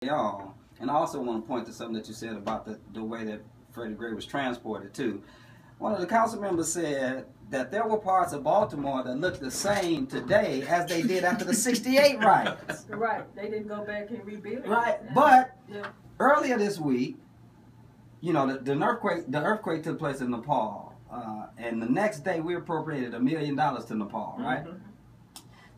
y'all. And I also want to point to something that you said about the way that Freddie Gray was transported too. One of the council members said that there were parts of Baltimore that look the same today as they did after the '68 riots. Right. They didn't go back and rebuild it. Right. But earlier this week, you know, the earthquake took place in Nepal, and the next day we appropriated $1 million to Nepal, right? Mm-hmm.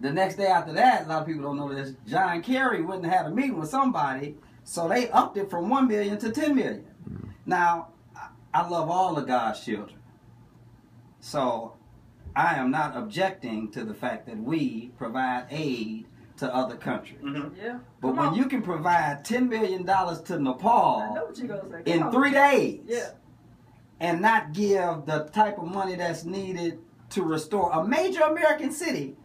The next day after that, a lot of people don't know this, John Kerry wouldn't have had a meeting with somebody, so they upped it from $1 million to $10 million. Mm-hmm. Now, I love all of God's children, so I am not objecting to the fact that we provide aid to other countries. Mm-hmm. Yeah. But when you can provide $10 million to Nepal in 3 days, and not give the type of money that's needed to restore a major American city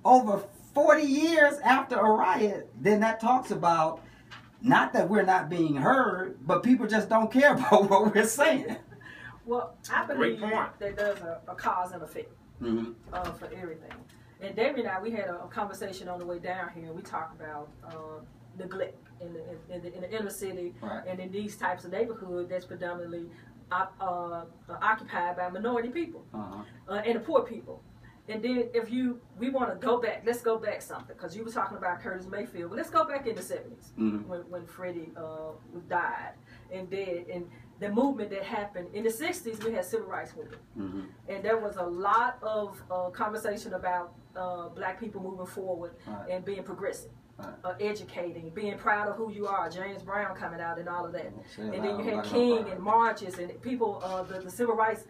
over 40 years after a riot, then that talks about not that we're not being heard, but people just don't care about what we're saying. Well, I believe that there's a cause and effect for everything. And David and I, we had a conversation on the way down here. We talked about neglect in the inner city and in these types of neighborhoods that's predominantly occupied by minority people and the poor people. And then if we want to go back, let's go back something, because you were talking about Curtis Mayfield. But let's go back in the 70s when Freddie died and dead. And the movement that happened in the 60s, we had civil rights movement. And there was a lot of conversation about black people moving forward and being progressive. Educating, being proud of who you are, James Brown coming out and all of that. And then you had King and marches and people, the civil rights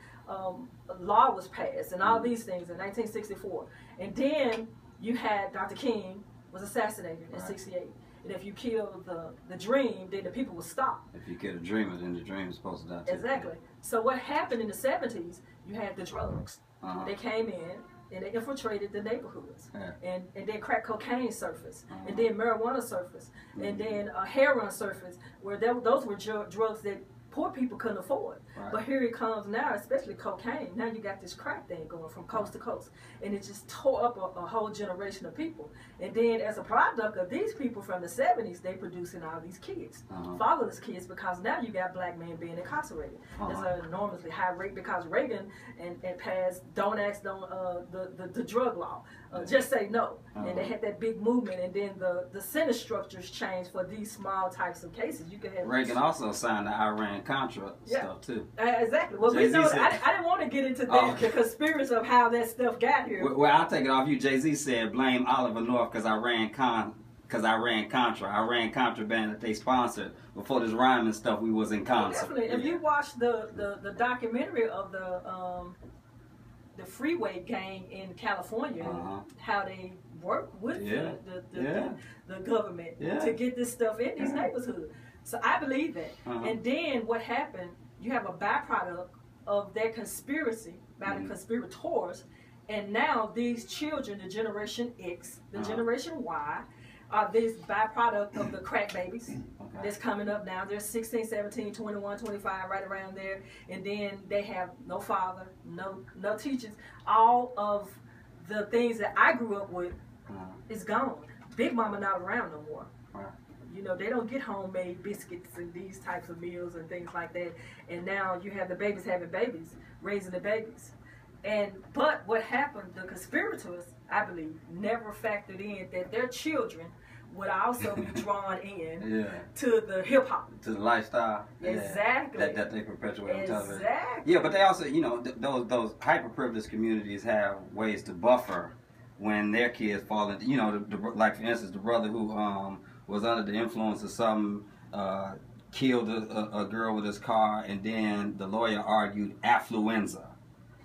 law was passed and all these things in 1964. And then you had Dr. King was assassinated in 68. And if you kill the dream, then the people will stop. If you kill a dreamer, then the dream is supposed to die too. Exactly. So what happened in the 70s, you had the drugs. They came in and they infiltrated the neighborhoods, and then crack cocaine surfaced, and then marijuana surfaced, and then heroin surfaced, where those were drugs that poor people couldn't afford. But here it comes now, especially cocaine. Now you got this crack thing going from coast to coast, and it just tore up a whole generation of people. And then as a product of these people from the 70s, they producing all these kids, fatherless kids, because now you got black men being incarcerated. There's an enormously high rate because Reagan and passed Don't Ask, the drug law. Just say no. And they had that big movement, and then the sentence structures changed for these small types of cases. You could have Reagan also signed the Iran-Contra stuff too. Exactly. Well, we know I didn't want to get into the conspiracy of how that stuff got here. Well, I'll take it off you. Jay-Z said blame Oliver North because I ran Contra. I ran contraband that they sponsored. Before this rhyming stuff, we was in concert. Definitely. If you watch the documentary of the freeway gang in California, how they work with the government to get this stuff in these neighborhoods. So I believe that. And then what happened, you have a byproduct of that conspiracy by the conspirators, and now these children, the Generation X, the Generation Y, are this byproduct of the crack babies that's coming up now. They're 16, 17, 21, 25, right around there. And then they have no father, no teachers. All of the things that I grew up with is gone. Big Mama not around no more. You know, they don't get homemade biscuits and these types of meals and things like that. And now you have the babies having babies, raising the babies. But what happened, the conspirators, I believe, never factored in that their children would also be drawn in to the hip hop, to the lifestyle, exactly that they perpetuate on television. Yeah, but they also, you know, those hyper privileged communities have ways to buffer when their kids fall into, you know, like for instance, the brother who was under the influence of something, killed a girl with his car, and then the lawyer argued affluenza.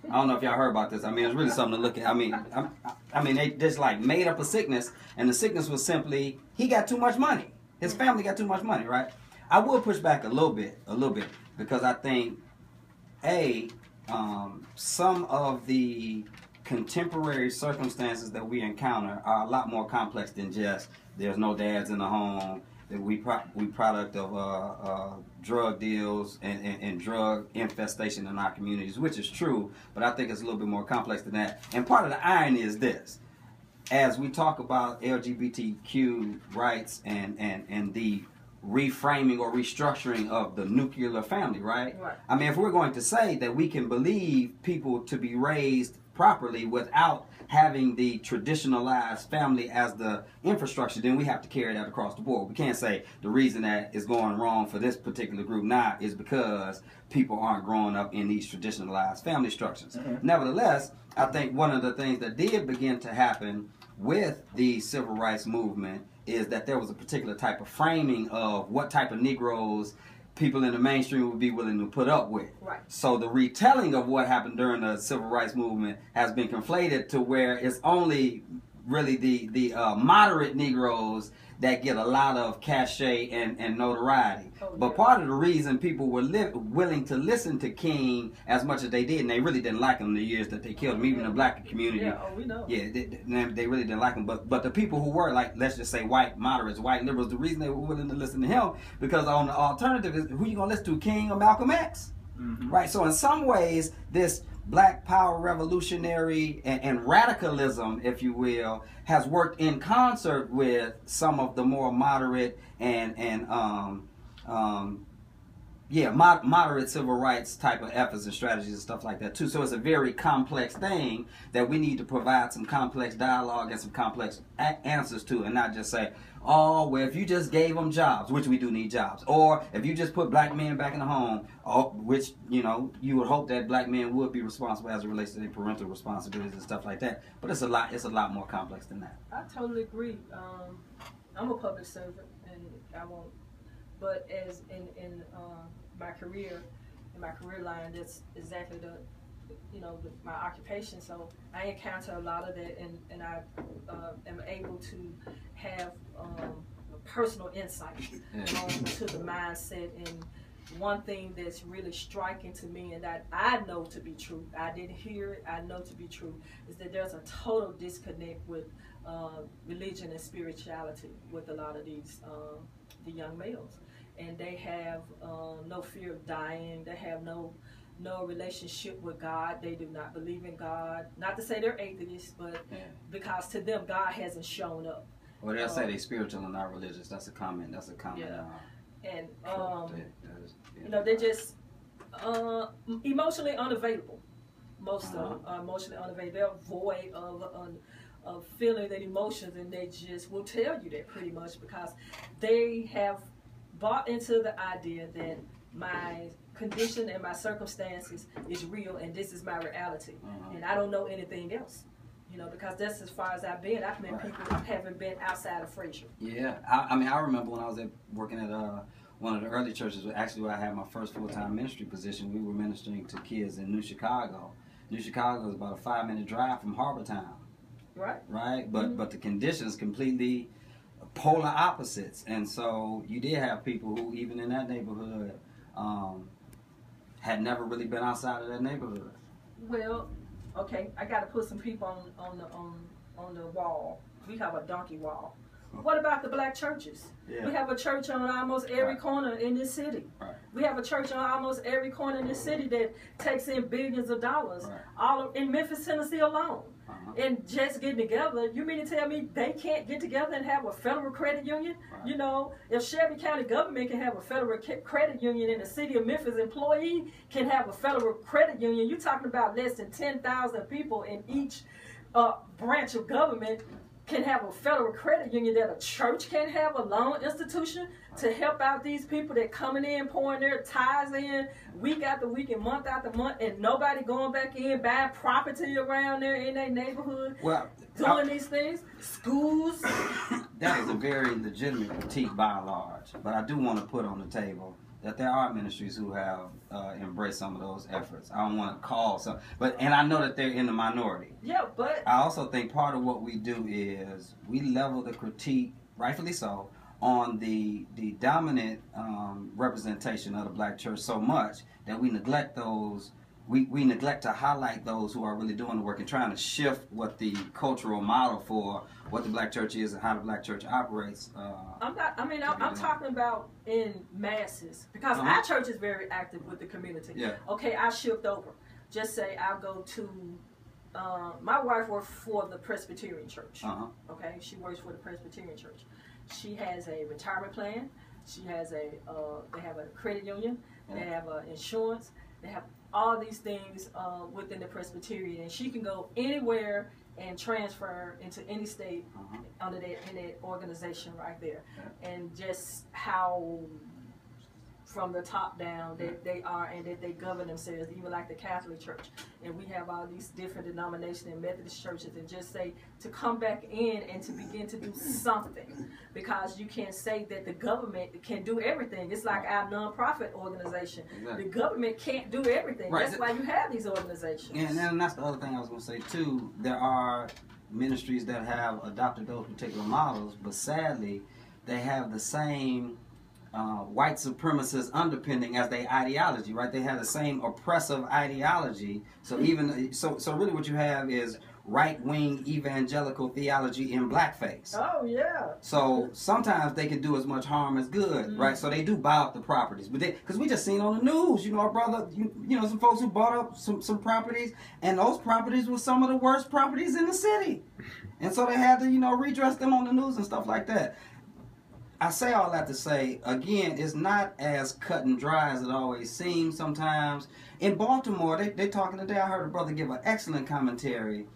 I don't know if y'all heard about this. I mean, it's really something to look at. I mean, they just like made up a sickness, and the sickness was simply he got too much money. His family got too much money, right? I will push back a little bit, because I think, some of the contemporary circumstances that we encounter are a lot more complex than just there's no dads in the home. We product of drug deals and drug infestation in our communities, which is true, but I think it's a little bit more complex than that. And part of the irony is this. As we talk about LGBTQ rights and the reframing or restructuring of the nuclear family, right? Right. I mean, if we're going to say that we can believe people to be raised properly without having the traditionalized family as the infrastructure, then we have to carry that across the board. We can't say the reason that is going wrong for this particular group now is because people aren't growing up in these traditionalized family structures. Mm-hmm. Nevertheless, I think one of the things that did begin to happen with the civil rights movement is that there was a particular type of framing of what type of Negroes people in the mainstream would be willing to put up with. Right. So the retelling of what happened during the civil rights movement has been conflated to where it's only really the moderate Negroes that get a lot of cachet and notoriety. Oh, but part of the reason people were willing to listen to King as much as they did, and they really didn't like him in the years that they killed him, even the black community. Yeah, we know. Yeah, they really didn't like him. But the people who were, like, let's just say white moderates, white liberals, the reason they were willing to listen to him, because on the alternative is, who you going to listen to, King or Malcolm X? Mm-hmm. Right? So in some ways, this Black Power revolutionary and radicalism, if you will, has worked in concert with some of the more moderate moderate civil rights type of efforts and strategies and stuff like that too. So it's a very complex thing that we need to provide some complex dialogue and some complex answers to, and not just say, oh, well, if you just gave them jobs, which we do need jobs, or if you just put black men back in the home, which, you know, you would hope that black men would be responsible as it relates to their parental responsibilities and stuff like that. But it's a lot more complex than that. I totally agree. I'm a public servant, and I won't. But as in my career, in my career line, that's exactly my occupation. So I encounter a lot of that, and I am able to have personal insight to the mindset. And one thing that's really striking to me, and that I know to be true, I didn't hear it, I know to be true, is that there's a total disconnect with religion and spirituality with a lot of these the young males. And they have no fear of dying. They have no relationship with God. They do not believe in God. Not to say they're atheists, but because to them God hasn't shown up. Well, they'll say they're spiritual and not religious. That's a common. Yeah. And they're just emotionally unavailable. Most of them are emotionally unavailable. They're void of feeling and emotions, and they just will tell you that pretty much because they have bought into the idea that my condition and my circumstances is real and this is my reality. And I don't know anything else. Because that's as far as I've been. I've met people who haven't been outside of Frazier. Yeah. I remember when I was working at one of the early churches, actually where I had my first full-time ministry position, we were ministering to kids in New Chicago. New Chicago is about a 5-minute drive from Harbortown. Right? But the conditions completely polar opposites, and so you did have people who, even in that neighborhood, had never really been outside of that neighborhood. Well, okay, I got to put some people on the wall. We have a donkey wall. What about the black churches? Yeah. We have a church on almost every corner in this city. Right. We have a church on almost every corner in this city that takes in billions of dollars, all in Memphis, Tennessee alone. And just getting together, you mean to tell me they can't get together and have a federal credit union? Right. If Shelby County government can have a federal credit union and the city of Memphis employee can have a federal credit union, you're talking about less than 10,000 people in each branch of government can have a federal credit union, that a church can have a loan institution to help out these people that coming in, pouring their tithes in week after week and month after month, and nobody going back in, buying property around there in their neighborhood, doing these things. Schools. That is a very legitimate critique by and large, but I do want to put on the table that there are ministries who have embraced some of those efforts. I don't want to call some, and I know that they're in the minority. Yeah, but I also think part of what we do is we level the critique, rightfully so, on the dominant representation of the black church so much that we neglect those. We neglect to highlight those who are really doing the work and trying to shift what the cultural model for what the black church is and how the black church operates. I'm talking about in masses, because our church is very active with the community. Yeah. Okay, I shift over. Just say I'll go to, my wife works for the Presbyterian Church. Okay, she works for the Presbyterian Church. She has a retirement plan. She has they have a credit union, they have insurance, they have all these things within the Presbyterian, and she can go anywhere and transfer into any state under in that organization right there. And just how from the top down that they are, and that they govern themselves, even like the Catholic Church. And we have all these different denominations and Methodist churches, and just say to come back in and to begin to do something, because you can't say that the government can do everything. It's like our nonprofit organization. Exactly. The government can't do everything. Right. That's why you have these organizations. And then that's the other thing I was going to say too. There are ministries that have adopted those particular models, but sadly, they have the same white supremacist underpinning as their ideology, right? They have the same oppressive ideology. So even so really, what you have is right-wing evangelical theology in blackface. Oh yeah. So sometimes they can do as much harm as good, right? So they do buy up the properties, but because we just seen on the news, you know, our brother, you know, some folks who bought up some properties, and those properties were some of the worst properties in the city, and so they had to, you know, redress them on the news and stuff like that. I say all that to say, again, it's not as cut and dry as it always seems sometimes. In Baltimore, they talking today, I heard a brother give an excellent commentary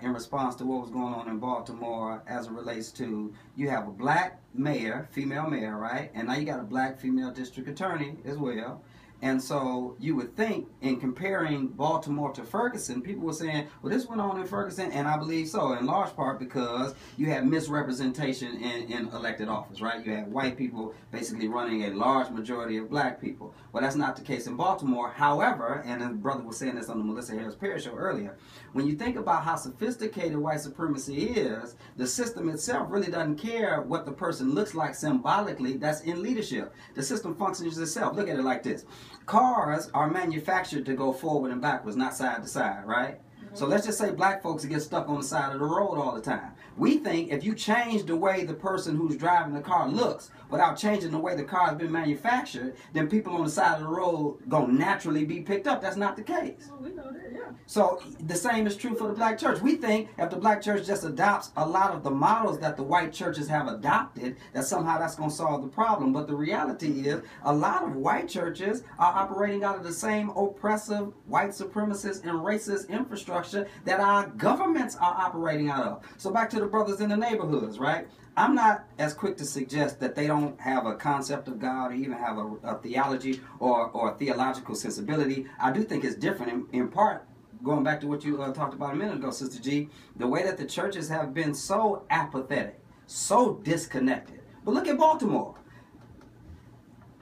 in response to what was going on in Baltimore as it relates to, you have a black mayor, female mayor, right? And now you got a black female district attorney as well. And so you would think, in comparing Baltimore to Ferguson, people were saying, well, this went on in Ferguson, and I believe so, in large part because you had misrepresentation in elected office, right? You had white people basically running a large majority of black people. Well, that's not the case in Baltimore. However, and the brother was saying this on the Melissa Harris Perry show earlier, when you think about how sophisticated white supremacy is, the system itself really doesn't care what the person looks like symbolically that's in leadership. The system functions itself. Look at it like this. Cars are manufactured to go forward and backwards, not side to side, right? So let's just say black folks get stuck on the side of the road all the time. We think if you change the way the person who's driving the car looks without changing the way the car has been manufactured, then people on the side of the road gonna naturally be picked up. That's not the case. Well, we know that, yeah. So the same is true for the black church. We think if the black church just adopts a lot of the models that the white churches have adopted, that somehow that's gonna solve the problem. But the reality is a lot of white churches are operating out of the same oppressive, white supremacist and racist infrastructure that our governments are operating out of. So back to the brothers in the neighborhoods, right? I'm not as quick to suggest that they don't have a concept of God or even have a theology or a theological sensibility. I do think it's different in part, going back to what you talked about a minute ago, Sister G, the way that the churches have been so apathetic, so disconnected. But look at Baltimore.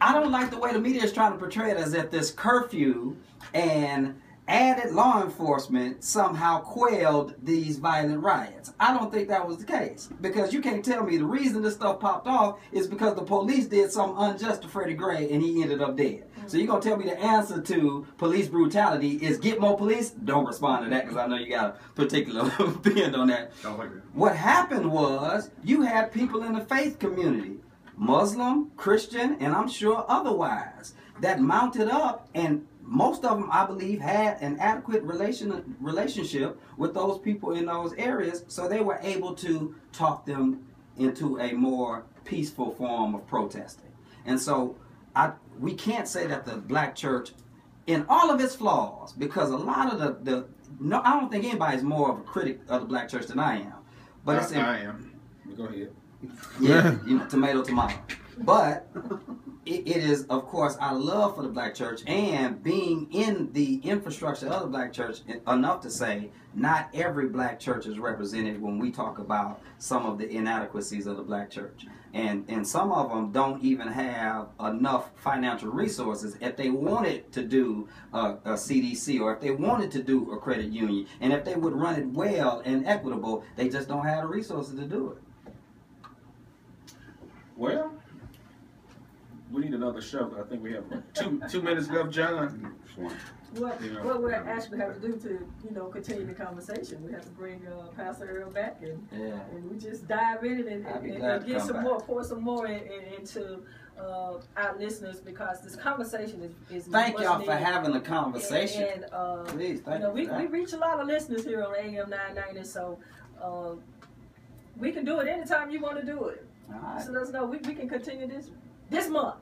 I don't like the way the media is trying to portray it as if this curfew and added law enforcement somehow quelled these violent riots. I don't think that was the case, because you can't tell me the reason this stuff popped off is because the police did something unjust to Freddie Gray and he ended up dead. So you're going to tell me the answer to police brutality is get more police? Don't respond to that, because I know you got a particular bend on that. What happened was you had people in the faith community, Muslim, Christian, and I'm sure otherwise, that mounted up, and most of them, I believe, had an adequate relationship with those people in those areas, so they were able to talk them into a more peaceful form of protesting. And so we can't say that the black church, in all of its flaws, because a lot of no, I don't think anybody's more of a critic of the black church than I am. But I am. Go ahead. Yeah, you know, tomato. But it is, of course, our love for the black church and being in the infrastructure of the black church enough to say not every black church is represented when we talk about some of the inadequacies of the black church. And some of them don't even have enough financial resources if they wanted to do a CDC or if they wanted to do a credit union. And if they would run it well and equitable, they just don't have the resources to do it. Well, we need another show. I think we have 2 minutes left, John. What we actually have to do to, continue the conversation, we have to bring Pastor Earle back and we just dive in and get some more, pour some more into our listeners, because this conversation is Thank y'all for having the conversation. And please, thank you. We reach a lot of listeners here on AM 990, so we can do it anytime you want to do it. All right. So let us know. We can continue this. this month.